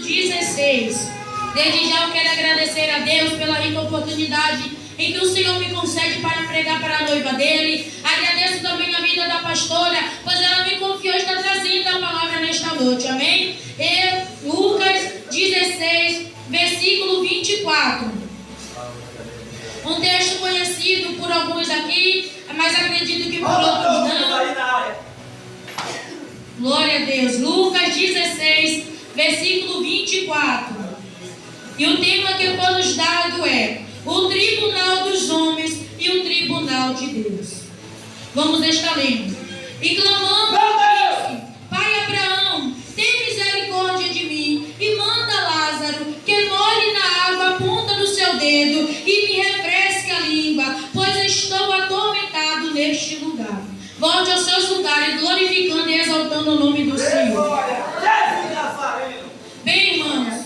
16. Desde já eu quero agradecer a Deus pela rica oportunidade em que o Senhor me concede para pregar para a noiva dele. Agradeço também a vida da pastora, pois ela me confiou e está trazendo a palavra nesta noite, amém? E Lucas 16, versículo 24. Um texto conhecido por alguns aqui, mas acredito que por outros não. Glória a Deus. Lucas 16, versículo 24. E o tema que foi nos dado é o tribunal dos homens e o tribunal de Deus. Vamos estar lendo. E clamando, disse: Pai Abraão, tem misericórdia de mim e manda Lázaro que molhe na água a ponta do seu dedo e me refresque a língua, pois estou atormentado neste lugar. Volte aos seus lugares, glorificando e exaltando o nome do Senhor. Bem, irmãos,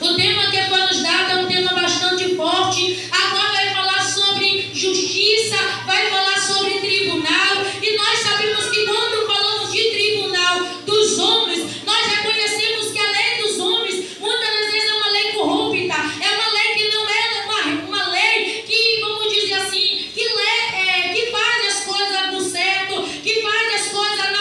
o tema que foi nos dado é um tema bastante forte. Agora vai falar sobre justiça, vai falar sobre tribunal. E nós sabemos que quando falamos de tribunal dos homens, nós reconhecemos que a lei dos homens, muitas das vezes é uma lei corrupta. É uma lei que não é uma lei que, vamos dizer assim, que faz as coisas do certo, que faz as coisas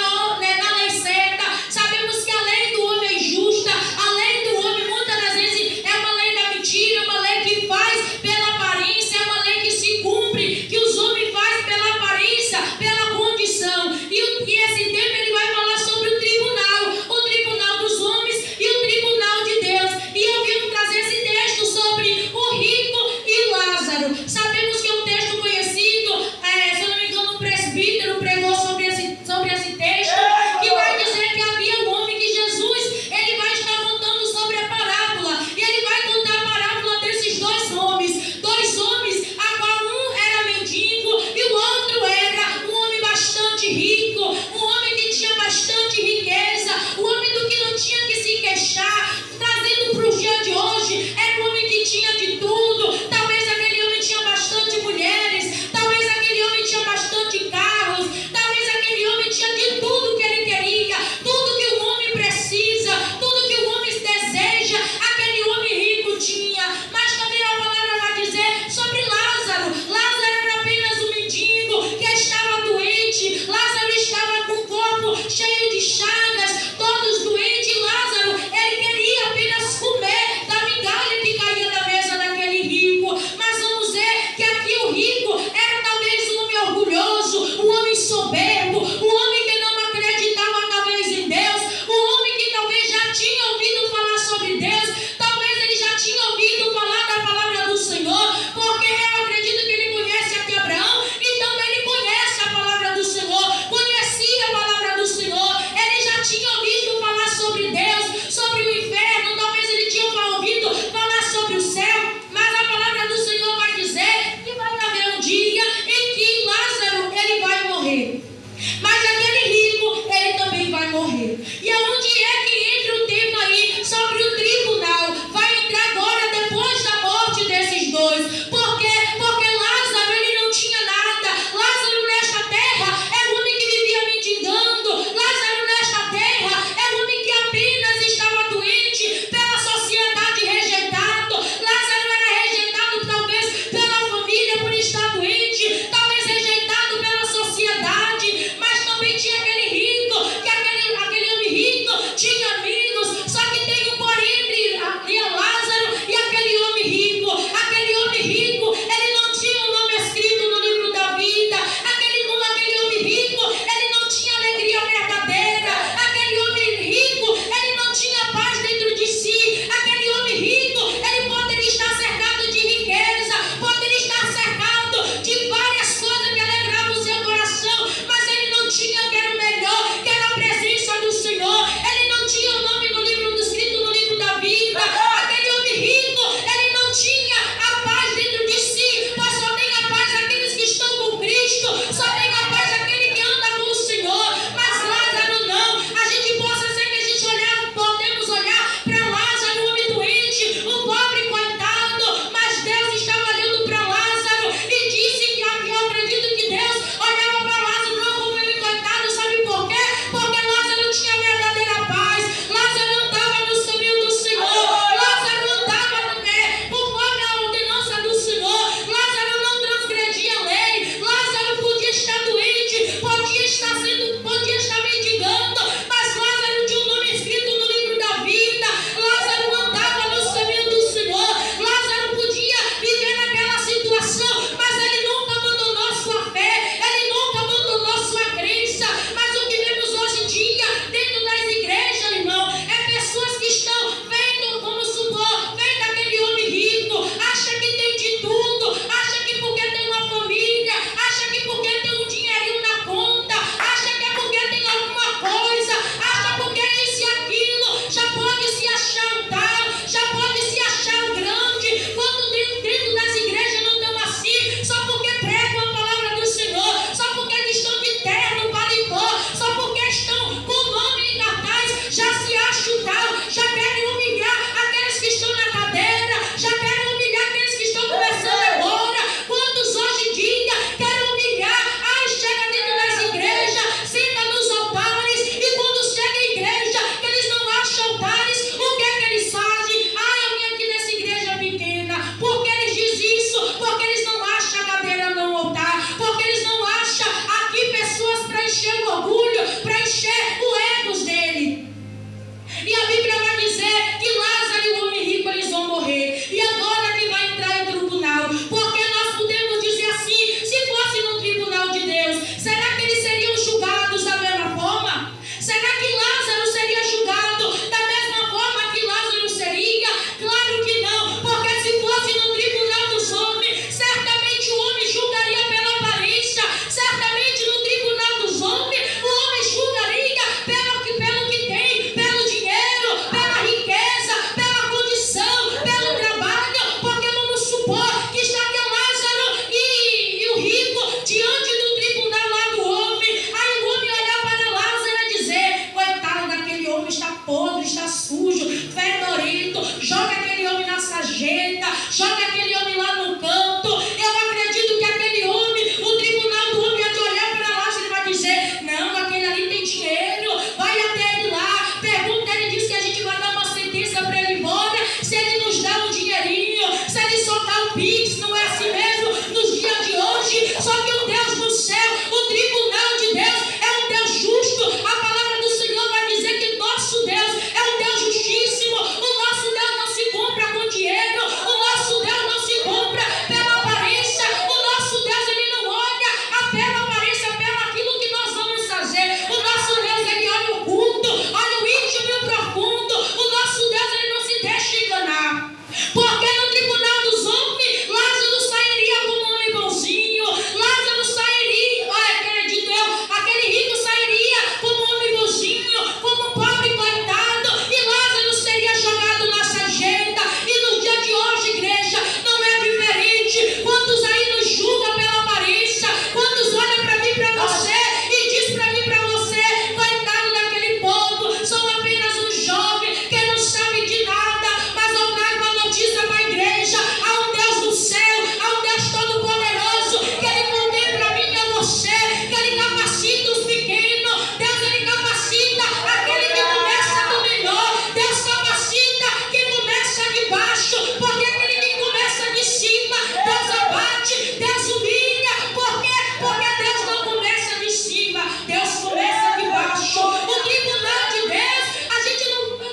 podre, está sujo, fedorento. Joga aquele homem na sarjeta, joga aquele homem lá no canto. Eu acredito que aquele homem, o tribunal do homem, há de olhar para lá, ele vai dizer: não, aquele ali tem dinheiro, vai até ele lá, pergunta, ele diz que a gente vai dar uma sentença para ele ir embora, se ele nos dá um dinheirinho, se ele soltar o Pix, não é assim mesmo nos dias de hoje? Só que o Deus do céu, o tribunal de Deus é um Deus justo. A palavra do Senhor vai dizer que nosso Deus é um Deus justíssimo. O nosso Deus não se compra com dinheiro, o nosso Deus não se compra pela aparência, o nosso Deus, ele não olha pela aparência, pelo aquilo que nós vamos fazer. O nosso Deus, ele olha o culto, olha o íntimo e o profundo. O nosso Deus, ele não se deixa enganar. Porque no tribunal dos homens, Lázaro sairia como um homem bonzinho, Lázaro sairia, acredito eu, aquele rico sairia como um homem bonzinho, como um pobre coitado, e Lázaro seria jogado na sarjeta. E no dia de hoje, igreja, não é diferente. Quantos aí nos julgam pela aparência? Quantos olham para mim e para você e diz para mim e para você: coitado daquele povo, são apenas um jovem que não sabe de nada. Mas eu trago uma notícia para a igreja: há um Deus do céu, há um Deus todo-poderoso, que ele contempla a mim e a você, que ele capacita os pequenos. Deus, ele capacita aquele que começa do menor. Deus capacita quem começa de baixo, porque aquele que começa de cima, Deus abate, Deus humilha. Por quê? Porque Deus não começa de cima, Deus começa de baixo. O tribunal de Deus, a gente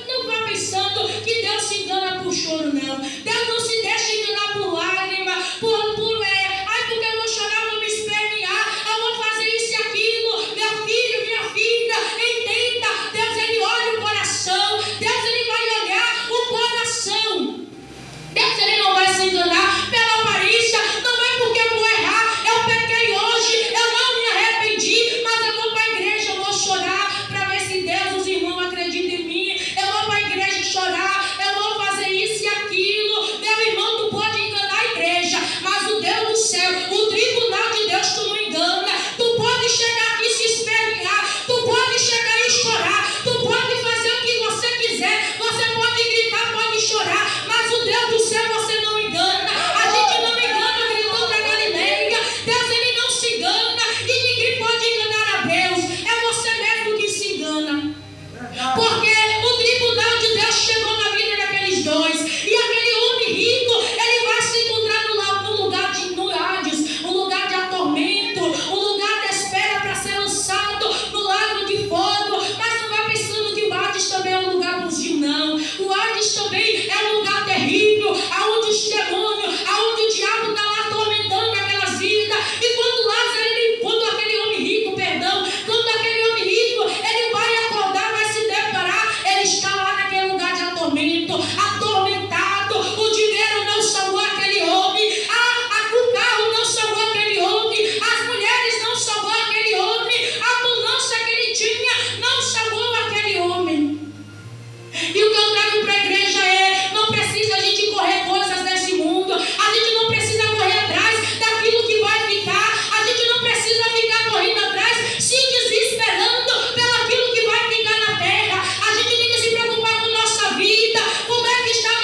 não vai pensando que Deus se engana por choro, não. Deus não se deixa enganar por lágrima, ai, porque eu vou chorar, eu vou me espernear, eu vou fazer isso e aquilo. Meu filho, minha filha, entenda, Deus, ele olha o coração, Deus, ele vai olhar o coração. Deus, ele não vai se enganar pela aparência. Não é porque eu vou errar, eu pequei hoje, eu não me arrependi, mas eu vou para a igreja, eu vou chorar para ver se Deus, os irmãos acreditam em mim. Eu vou para a igreja chorar, eu vou fazer isso e aquilo. Meu irmão, tu pode enganar a igreja, mas o Deus do céu, o tribunal de Deus, tu não engana. Tu pode chegar aqui e se espernear, tu pode chegar e chorar, tu pode fazer o que você quiser, você pode gritar, pode chorar, mas o Deus do céu você não engana. A gente não engana, gritando da Galileia. Deus, ele não se engana, e ninguém pode enganar a Deus. É você mesmo que se engana. Porque o tribunal de Deus chegou na vida daqueles dois, e aquele homem rico, ele vai se encontrar no lugar de Hades, um lugar de atormento, um lugar de espera para ser lançado no lago de fogo. Mas não vai pensando que o Hades também é um lugar bonzinho, não. O Hades também é um lugar terrível, aonde os demônios, aonde o diabo está lá atormentando aquelas vidas. E quando aquele homem rico, quando aquele homem rico, ele vai acordar, vai se deparar, ele está lá naquele lugar de atormento, atormentado. O dinheiro não salvou aquele homem, o carro não salvou aquele homem, as mulheres não salvou aquele homem, a ambulância que ele tinha não salvou aquele homem. E o que eu trago para a igreja é: não precisa a gente correr coisas desse mundo, a gente não precisa correr atrás daquilo que vai ficar, a gente não precisa ficar correndo atrás, se desesperando pelo aquilo que vai ficar na terra. A gente tem que se preocupar com nossa vida, como é que está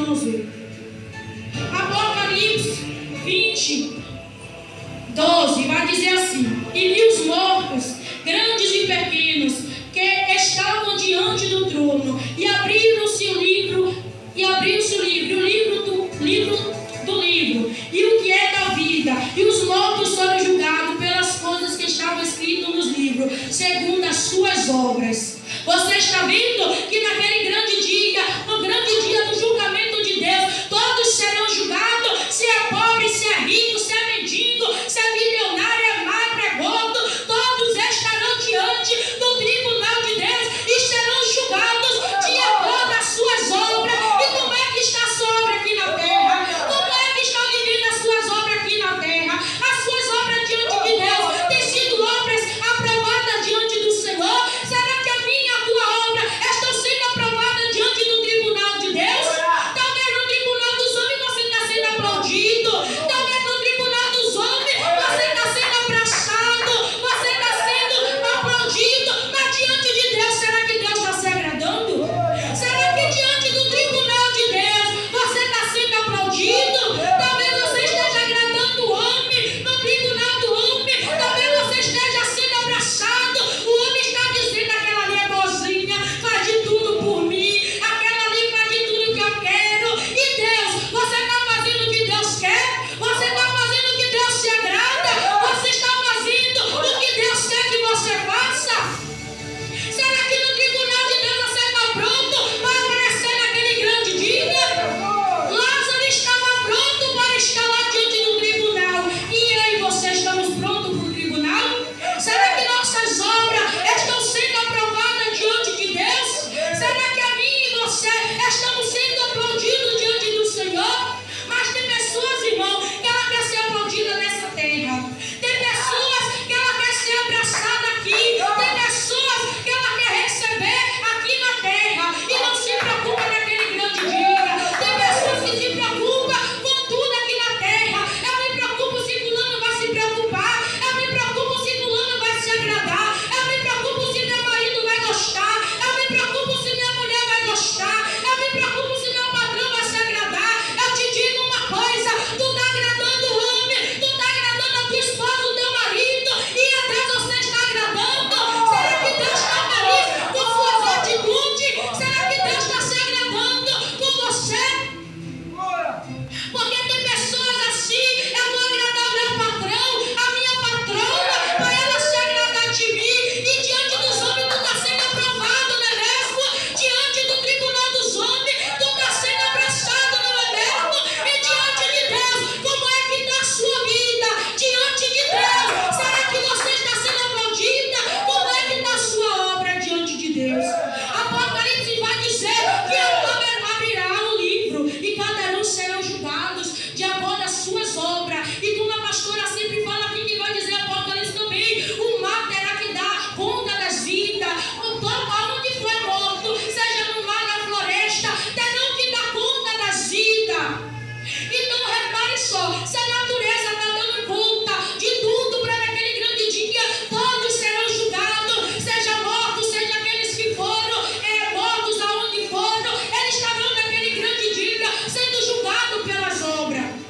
não vê. Apocalipse 20, 12 vai dizer assim: e vi os mortos, grandes e pequenos, que estavam diante do trono, e abriu-se o livro, e o que é da vida, e os mortos foram julgados pelas coisas que estavam escritas nos livros, segundo as suas obras. Você está vendo que naquele grande dia, no grande dia do julgamento de Deus, todos serão julgados, se é pobre, se é rico, se é mendigo, se é milionário, é magro, é gordo, todos estarão diante do tribunal de Deus e serão julgados de acordo às suas obras. E como é que está a sua obra aqui na terra? Como é que estão vivendo as suas obras aqui na terra? As suas obras diante de Deus têm sido obras aprovadas diante do Senhor? Será que a minha, a tua obra estão sendo aprovadas diante do tribunal de Deus? Talvez no tribunal dos homens você está sendo aplaudido, talvez no tribunal dos homens você está sendo abraçado, você está sendo aplaudido, mas diante de Deus, será que Deus está se agradando? Será que diante do tribunal de Deus você está sendo aplaudido? Talvez você esteja agradando o homem, no tribunal do homem, talvez você esteja sendo abraçado, o homem está dizendo: aquela ali é boazinha, faz de tudo por mim, aquela ali faz de tudo que eu quero. E Deus, você está fazendo o que Deus quer? Você está fazendo o que Deus se agrada? Você está fazendo o que Deus quer que você faça? Será que no tribunal de Deus você está pronto para aparecer naquele grande dia? Lázaro estava pronto para estar lá diante do tribunal. E eu e você estamos prontos para o tribunal? Será que nossas obras estão sendo aprovadas diante de Deus? Será que a mim e você estamos sendo aplaudidos diante do Senhor? Mas tem pessoas, irmão, que ela quer ser aplaudida nessa terra. Tem pessoas que ela quer ser abraçada aqui. Tem pessoas que ela quer receber aqui na terra e não se preocupa naquele grande dia. Tem pessoas que se preocupam com tudo aqui na terra. Eu me preocupo se fulano vai se preocupar. Eu me preocupo se fulano vai se agradar. Eu me preocupo se meu marido vai gostar. Eu me preocupo se minha mulher vai gostar. Eu me preocupo se meu patrão vai se agradar. Eu te digo uma coisa: tu está agradando o homem, tu está agradando a tua esposa, o teu marido, e até você está agradando. Será que Deus está feliz com suas atitudes? Será que Deus está se agradando com você? Porque tem pessoas assim: eu vou agradar o meu patrão, a minha patrona, para ela se agradar de mim. E diante dos homens tu está sendo aprovado, não é mesmo? Diante do tribunal dos homens tu está sendo abraçado, não é mesmo? E diante de Deus, como é que está a sua vida? Diante de Deus, será que você está sendo aplaudida? Como é que está a sua obra diante de Deus? Apocalipse vai dizer que abrirá o livro e cada um serão julgados de acordo às suas obras. E como a pastora sempre fala aqui, que vai dizer Apocalipse também, o mar terá que dar conta das vidas. Onde foi morto, seja no mar, na floresta, terão que dar conta das vidas. Então repare só, se a natureza está dando conta de tudo para naquele grande dia, todos serão julgados, seja mortos, seja aqueles que foram mortos aonde foram, eles estarão naquele grande dia sendo julgados pelas obras.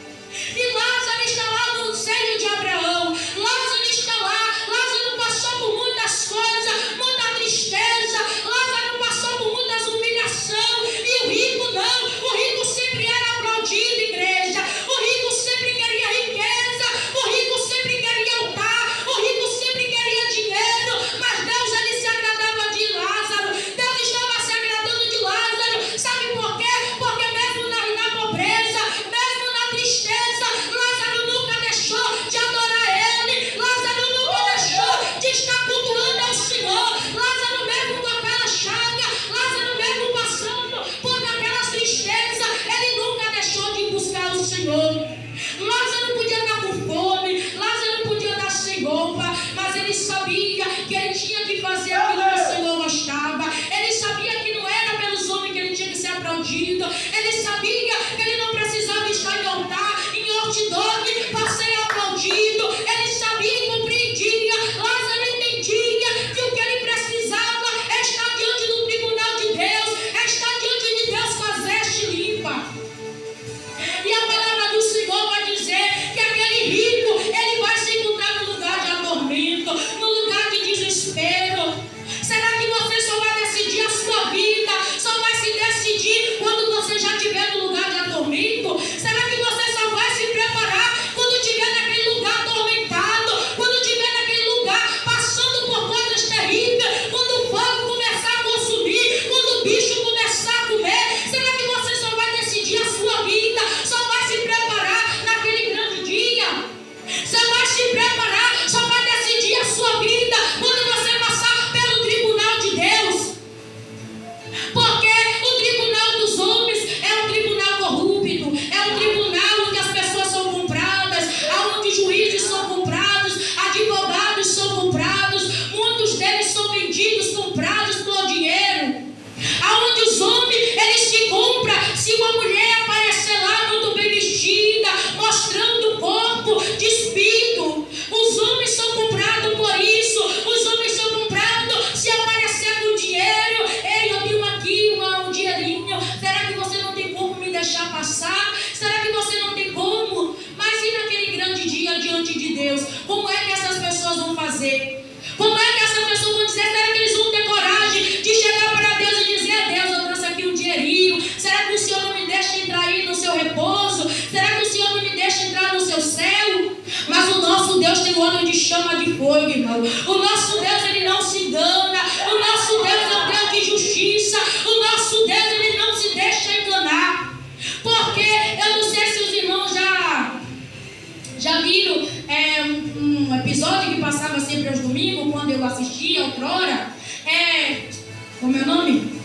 E Lázaro está lá no seio de Abraão. Lázaro está lá. Lázaro passou por muitas coisas, muita tristeza. Lázaro passou por muitas humilhações. E o rico não. O rico sempre era aplaudido, igreja. O rico sempre queria riqueza. O rico sempre queria altar. O rico sempre queria dinheiro. Mas Deus, ele se agradava de Lázaro. Deus estava se agradando de Lázaro. Sabe por quê? Porque mesmo na pobreza, mesmo na tristeza, Lázaro nunca deixou de adorar ele. Lázaro nunca deixou de estar cultuando ao Senhor. Lázaro mesmo com aquela chaga, Lázaro mesmo passando por aquelas tristezas, ele nunca deixou de buscar o Senhor. Lázaro podia estar com fome, Lázaro podia estar sem roupa, mas ele sabia que ele tinha que fazer aquilo que o Senhor gostava. Ele sabia que não era pelos homens que ele tinha que ser aplaudido. Ele sabia que ele não precisava estar em altar, em outdoor, para ser aplaudido. Ele sabia e compreendia. Lázaro entendia que o que ele precisava é estar diante do tribunal de Deus, é estar diante de Deus com a veste limpa. testemunho? Será que você não tem como me deixar passar? Será que você não tem como? Mas e naquele grande dia diante de Deus? Como é que essas pessoas vão fazer? Como é que essas pessoas vão dizer? Será que eles vão ter coragem de chegar para Deus e dizer: Deus, eu trouxe aqui um dinheirinho. Será que o Senhor não me deixa entrar aí no seu repouso? Será que o Senhor não me deixa entrar no seu céu? Mas o nosso Deus tem um olho de chama de fogo, irmão. O nosso Deus, ele não se engana. O nosso Deus é um Deus de justiça. O nosso Deus, ele não se deixa enganar. Porque eu não sei se os irmãos já viram um episódio que passava sempre aos domingos, quando eu assistia outrora. Como é o nome?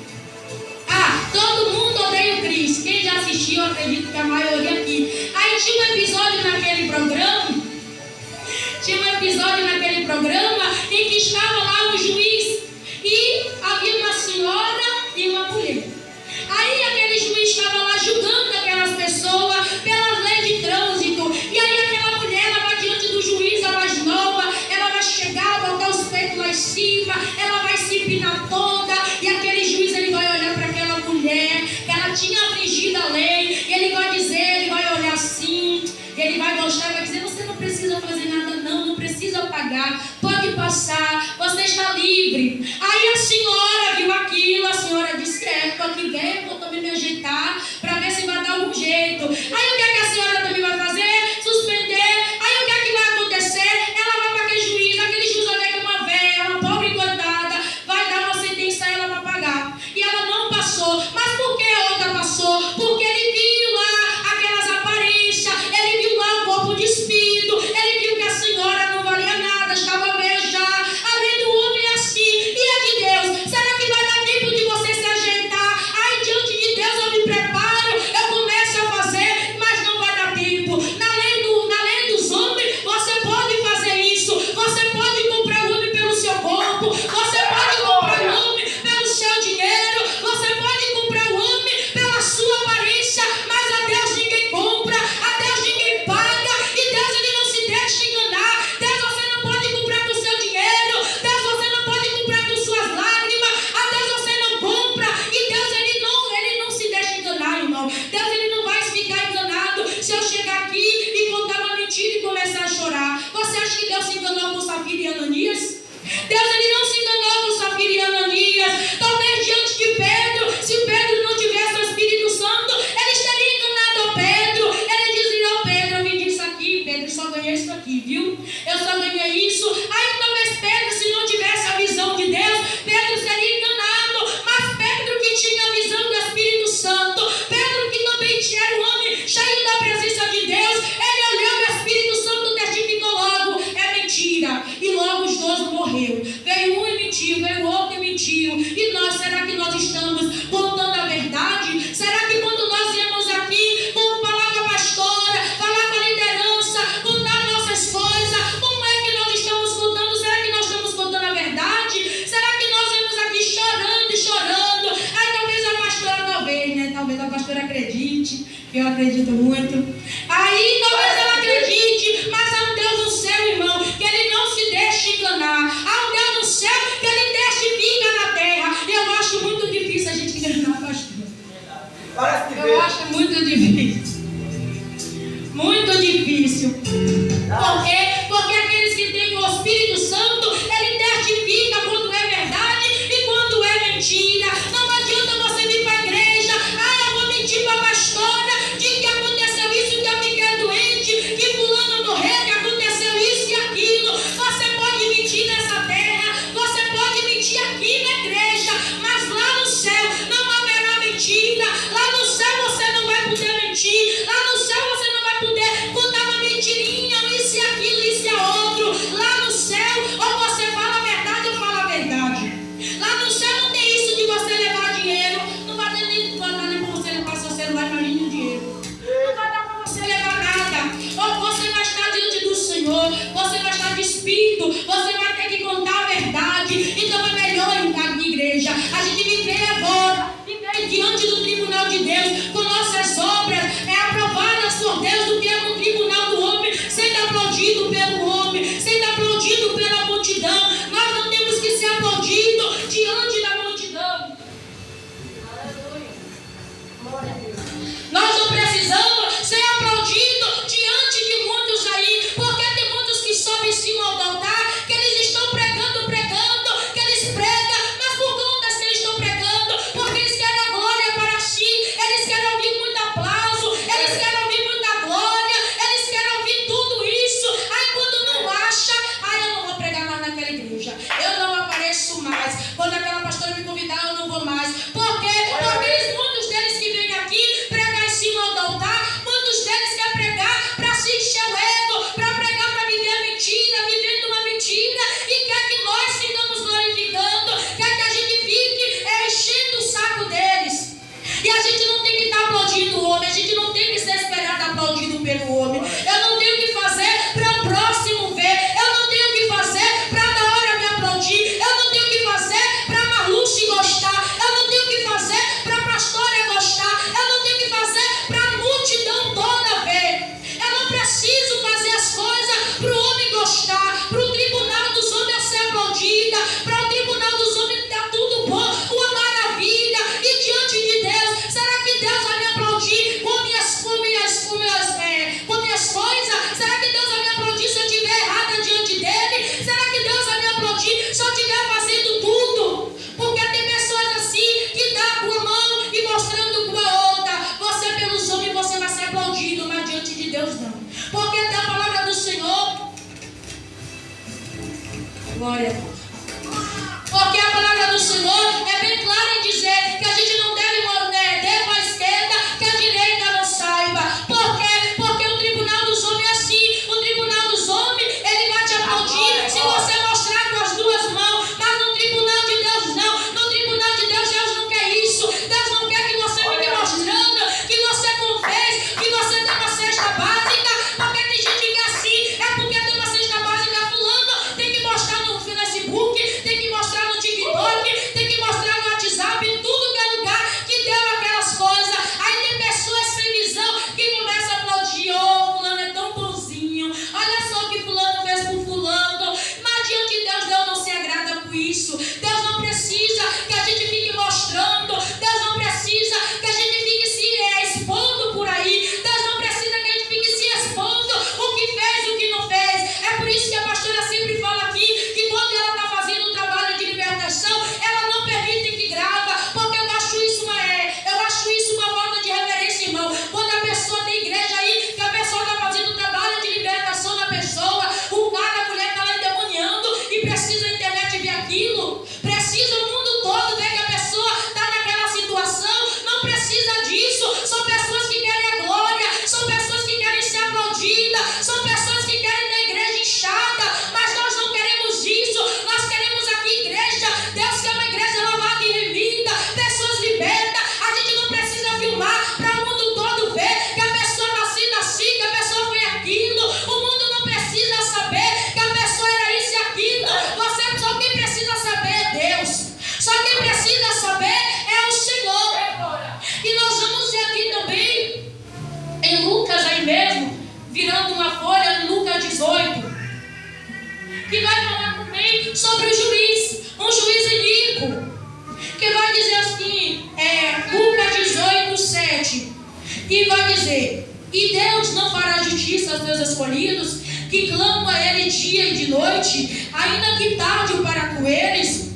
Todo Mundo Odeia o Chris. Quem já assistiu, eu acredito que a maioria aqui. Aí tinha um episódio naquele programa em que estava lá o juiz e havia uma senhora e uma mulher. Aí aquele juiz estava lá julgando aquelas pessoas pelas leis de trânsito. E aí aquela mulher, ela vai diante do juiz, a mais nova, ela vai chegar, botar os peitos lá em cima, ela vai se empinar toda, e aquele juiz, ele vai olhar para aquela mulher, que ela tinha afligido a lei, e ele vai dizer, ele vai olhar assim, ele vai mostrar, vai dizer: você não precisa fazer nada não precisa pagar, pode passar, você está livre. Aí a senhora viu aquilo, a senhora disse: estou aqui vendo, vou também me ajeitar, para ver se vai dar algum jeito. Aí o que é que a senhora também vai fazer? Suspender. Aí o que é que vai acontecer? Ela vai para aquele juiz olha que uma velha, uma pobre coitada, vai dar uma sentença a ela para pagar. E ela não passou. Mas por que a outra passou? Porque ele viu lá aquelas aparências, ele viu lá o corpo de espírito, ele viu que a senhora não valia nada, estava velha já. Além do homem é assim, e é de Deus. Será que vai dar tempo de você se ajeitar? Aí diante de Deus eu me preparo, eu começo a fazer, mas não vai dar tempo. Na lei dos homens, você pode fazer isso. Você pode comprar o homem pelo seu corpo, você pode comprar o homem pelo seu dinheiro, você pode comprar o homem pela sua aparência, mas a Deus ninguém compra, a Deus ninguém paga, e Deus, ele não se deixa enganar. Deus, você não pode comprar com o seu dinheiro, Deus, você não pode comprar com suas lágrimas, a Deus você não compra, e Deus, ele não se deixa enganar, irmão. Deus, ele não vai ficar enganado se eu chegar aqui e contar uma mentira e começar a chorar. Você acha que Deus se enganou com Safira e Ananias? Deus, ele não se enganou com Safira e Ananias. Talvez diante de Pedro, se Pedro não tivesse o Espírito Santo, ele teria enganado a Pedro. Ele dizia: ó Pedro, eu vim disso aqui, Pedro, só ganhei isso aqui, viu? Eu só ganhei isso. Aí talvez Pedro, se não tivesse a visão de Deus, Pedro seria enganado. Mas Pedro, que tinha a visão do Espírito Santo, Pedro, que também era um homem cheio da presença de Deus, ele olhou e o Espírito Santo testificou logo: é mentira. E logo os dois morreram. Veio um e mentiu, veio o outro e mentiu. E nós, será que nós estamos contando a verdade? Será que quando nós viemos aqui, falar com a pastora, falar com a liderança, contar nossas coisas, como é que nós estamos contando? Será que nós estamos contando a verdade? Será que nós viemos aqui chorando e chorando? Aí talvez a pastora, talvez a pastora acredite, que eu acredito muito. Aí talvez ela acredite, mas há um Deus no céu, irmão, que ele não se deixa enganar. Há um Deus no céu que ele testifica na terra. E eu acho muito difícil a gente enganar a pastora. Eu acho muito difícil. Muito difícil. Por quê? Porque aqueles que têm o Espírito Santo, ele testifica quando é verdade e quando é mentira. Não adianta você vir para a igreja: eu vou mentir para a pastora, de que aconteceu isso, que eu fiquei doente, que fulano morreu, que aconteceu isso e aquilo. Você pode mentir nessa terra, você pode mentir aqui na igreja, mas lá no céu não haverá mentira. Lá no céu você não vai poder mentir. Lá no céu você não vai poder contar uma mentirinha, isso e aquilo. Deus não. Porque tem a palavra do Senhor. Glória a Deus. Porque a palavra do Senhor é bem clara em dizer que a gente não deve morder com a esquerda, que a direita não saiba. Por quê? Porque o tribunal dos homens é assim. O tribunal dos homens, ele vai te aplaudir se você mostrar com as duas mãos. Mas no tribunal de Deus não. No tribunal de Deus, Deus não quer isso. Deus não quer que você fique mostrando que você confesse, que você tem uma cesta básica. Porque tem gente que é assim. É porque tem uma cesta básica fulano. Tem que mostrar no Facebook, tem que mostrar no TikTok, tem que mostrar no WhatsApp, em tudo que é lugar que deu aquelas coisas. Aí tem pessoas sem visão que começam a aplaudir. Oh, fulano é tão bonzinho. Olha só o que fulano fez por fulano. Mas diante de Deus, Deus não se agrada com isso. Deus não precisa que a gente fique mostrando. Deus não precisa que a gente fique se expondo por aí. Deus não precisa que a gente fique se expondo o que fez e o que não fez. É por isso que a pastora sempre fala aqui que quando ela está fazendo um trabalho de libertação, ela não permite que grava, porque eu acho isso uma falta de reverência, irmão. Quando a pessoa tem igreja aí, que a pessoa está fazendo um trabalho de libertação na pessoa, o cara, a mulher está lá endemoniando e precisa a internet ver aquilo, precisa o mundo todo ver que a pessoa está naquela situação. Não precisa disso. São pessoas que querem a glória, são pessoas que querem ser aplaudidas, são pessoas que querem ter a igreja inchada, mas nós não queremos isso. Nós queremos aqui igreja. Deus quer uma igreja lavada e remida, pessoas libertas. A gente não precisa filmar para o mundo todo ver que a pessoa nascida assim, que a pessoa foi aquilo. O mundo não precisa saber que a pessoa era isso e aquilo. Só quem precisa saber é Deus. Só quem precisa saber é o Senhor. E nós vamos ver aqui também em Lucas aí mesmo, virando uma folha em Lucas 18, que vai falar também sobre o juiz, um juiz iníquo, que vai dizer assim, Lucas 18, 7, que vai dizer: e Deus não fará justiça aos seus escolhidos, que clamam a Ele dia e de noite, ainda que tarde para com eles?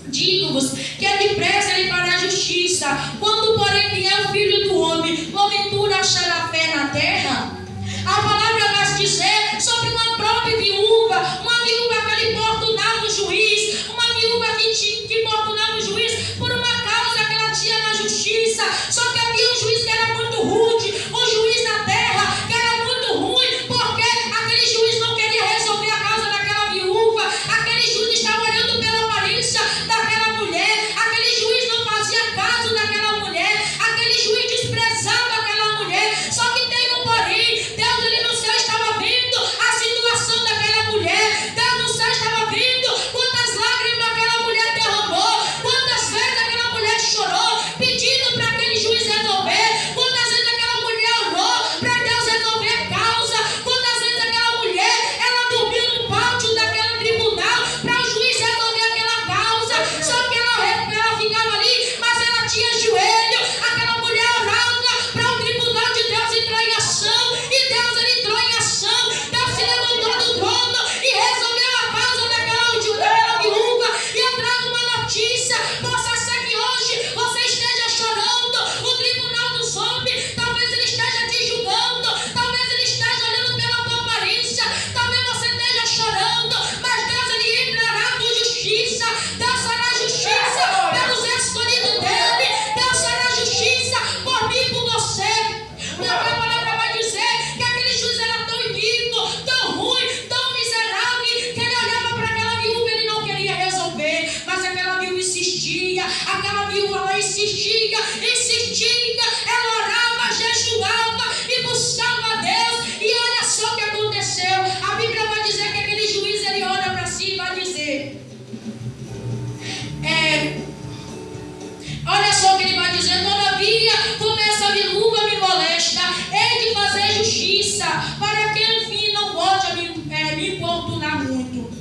Digo-vos que é depressa Ele fará justiça. Quando, porém, vier o Filho do Homem, porventura achará fé na terra? A palavra vai dizer sobre uma própria viúva, uma viúva que ele importunava o juiz, uma viúva que importunava o juiz por uma causa que ela tinha na justiça. Só que havia um juiz que era muito rude, um juiz na terra que era muito ruim, porque aquele juiz não queria resolver a causa daquela viúva, aquele juiz estava olhando pela aparência daquela mulher, aquele juiz não fazia caso daquela mulher, aquele juiz desprezava aquela mulher. Só que tem um porém. Deus ali no céu estava vendo a situação daquela mulher. Deus no céu estava vendo quantas lágrimas aquela mulher derramou, quantas vezes aquela mulher chorou pedindo para aquele juiz resolver, quantas vezes aquela mulher orou para Deus resolver a causa, quantas vezes aquela mulher ela dormiu no pátio daquele tribunal para o juiz resolver aquela causa. Só que ela ficava ali, mas ela tinha joelho. Aquela mulher orava para o tribunal de Deus entrar em ação, e Deus ele entrou em ação. Deus se levantou do trono e resolveu a causa daquela viúva. E eu trago uma notícia: possa ser que hoje você esteja chorando, o tribunal dos homens talvez ele esteja te julgando, talvez ele esteja olhando pela tua aparência, talvez você esteja chorando, mas Deus ele entrará com justiça. Deus fará justiça pelos escolhidos dele, Deus fará justiça por mim e por você. Porque a palavra vai dizer que aquele juiz era tão iníquo, tão ruim, tão miserável, que ele olhava para aquela viúva e ele não queria resolver. Mas aquela viúva insistia, aquela viúva ela insistia, ela orava, jejuava e buscava a Deus. E olha só o que aconteceu. A Bíblia vai dizer que aquele juiz ele olha para si e vai dizer, olha só o que ele vai dizer: todavia, como essa viúva me molesta, hei de fazer justiça, para que enfim não volte a me importunar muito.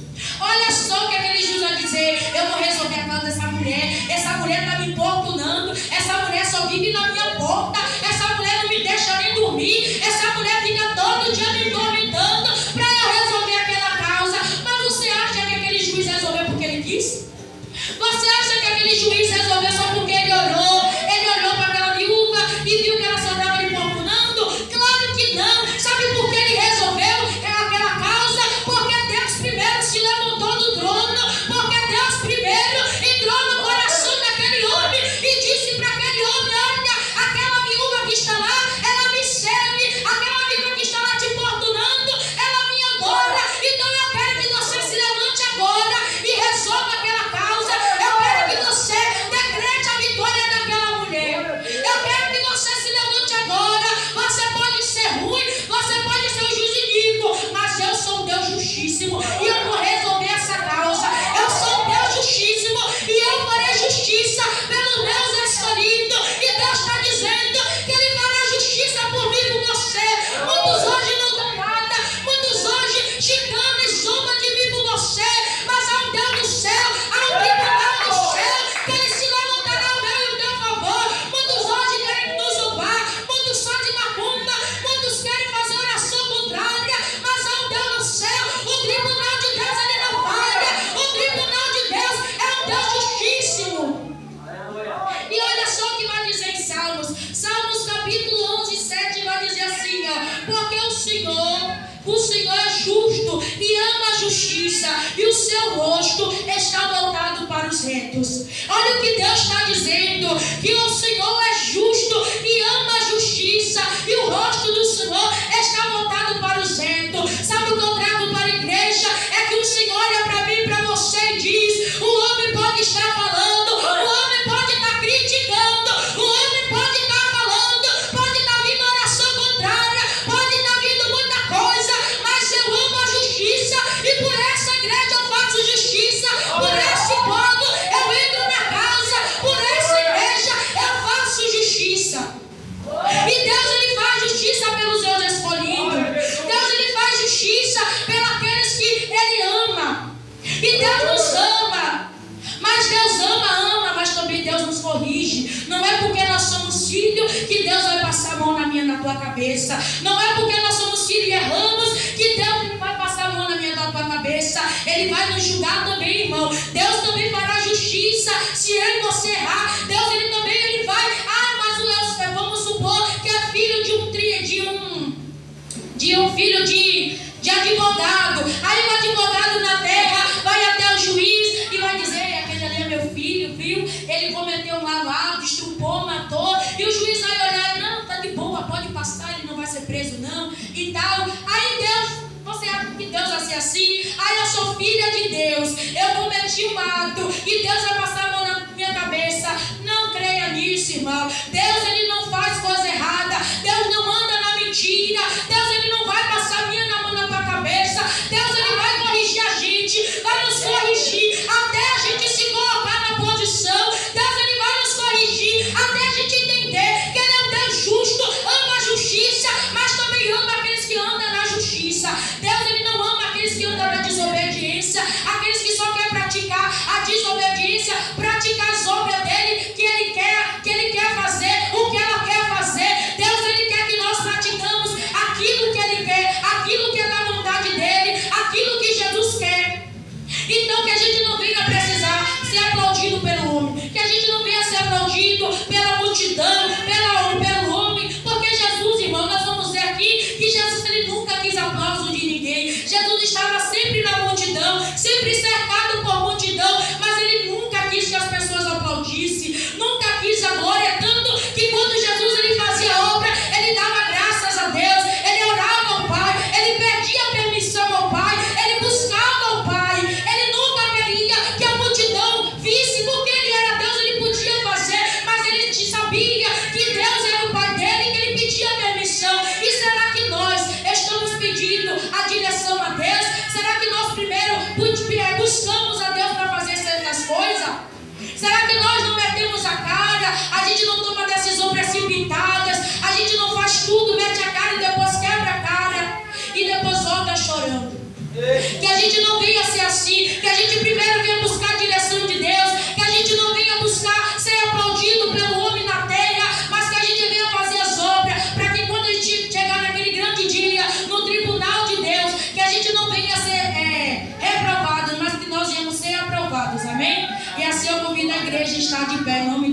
Olha só o que aquele juiz vai dizer: eu vou resolver a causa dessa mulher está me importunando, essa mulher só vive na minha porta, essa mulher não me deixa nem dormir, essa mulher fica todo dia me tormentando para eu resolver aquela causa. Mas você acha que aquele juiz resolveu porque ele quis? Você acha que aquele juiz resolveu só porque ele orou? Ele olhou para aquela viúva e viu que ela só estava lhe importunando? Claro que não. Porque o Senhor é justo e ama a justiça, e o seu rosto está voltado para os retos. Olha o que Deus está dizendo, que o Senhor é justo e ama a justiça, e o rosto do Senhor está voltado para os retos. Sabe o que eu trago para a igreja? É que o Senhor olha para mim e para você e diz: o homem pode estar falando, o homem pode estar criticando, o homem pode estar falando, pode estar vindo oração contrária, pode estar vindo muita coisa, mas eu amo a justiça, e por essa igreja eu faço justiça, por esse povo eu entro na casa, por essa igreja eu faço justiça. E Deus, ele faz justiça pelos seus escolhidos. Deus, ele faz justiça pelos aqueles que ele ama. E Deus nos ama. Mas Deus ama, mas também Deus nos corrige. Não é porque nós somos filhos que Deus vai passar a mão na tua cabeça. Não é porque nós somos filhos e erramos que Deus vai passar a mão na tua cabeça. Ele vai nos julgar também, irmão. Deus também fará justiça. Se eu e você errar, Deus, ele também vai. Mas vamos supor que é filho de um filho de advogado. Aí o advogado na terra vai até o juiz e vai dizer: aquele ali é meu filho, viu? Ele cometeu um mal, estrupou, matou. E o juiz vai olhar: não, tá de boa, pode passar, ele não vai ser preso não, e tal. Aí Deus, você acha que Deus vai ser assim? Aí eu sou filha de Deus, eu cometi um ato e Deus vai passar a mão na minha cabeça. Não creia nisso, irmão. Deus, ele não faz coisa errada. Deus não anda na mentira. Deus, ele não vai passar a minha mão na tua cabeça. Deus, ele vai corrigir a gente, vai nos corrigir até a gente se colocar na posição. Deus, ele vai nos corrigir até a gente entender que ele é um Deus justo, ama a justiça, mas também ama aqueles que andam na justiça. Deus, ele não ama aqueles que andam na desobediência, aqueles que só querem praticar a desobediência, praticar as obras dele, que ele quer fazer o que ela quer fazer. Deus, ele quer que nós praticamos aquilo que ele quer, aquilo que é da vontade dele, aquilo que Jesus quer. Então, que a gente não venha precisar ser aplaudido pelo homem, que a gente não venha ser aplaudido pela multidão, pelo homem, porque Jesus, irmão, nós vamos ver aqui que Jesus, ele nunca quis aplauso de ninguém. Jesus estava sempre na multidão, sempre cercado por multidão, mas ele nunca quis que as pessoas aplaudissem, nunca quis a glória, tanto que quando Jesus, ele fazia a obra, ele dava graças a Deus, ele orava ao Pai, ele pedia permissão ao Pai, ele buscava ao Pai. Ele nunca queria que a multidão visse, porque ele era Deus, ele podia fazer, mas ele sabia que Deus era o Pai dele e que ele pedia permissão. E será que nós estamos pedindo a direção a Deus? Será que nós primeiro buscamos a Deus para fazer certas coisas? Será que nós não metemos a cara? A gente não toma decisões precipitadas, a gente não faz tudo, mete a cara e depois quebra a cara e depois volta chorando. Que a gente não venha ser assim, que a gente primeiro venha buscar a direção de Deus, que a gente não venha buscar ser aplaudido pelo homem na terra, mas que a gente venha fazer as obras, para que quando a gente chegar naquele grande dia, no tribunal de Deus, que a gente não venha ser reprovado, mas que nós venhamos ser aprovados, amém? E assim eu convido a igreja a estar de pé em nome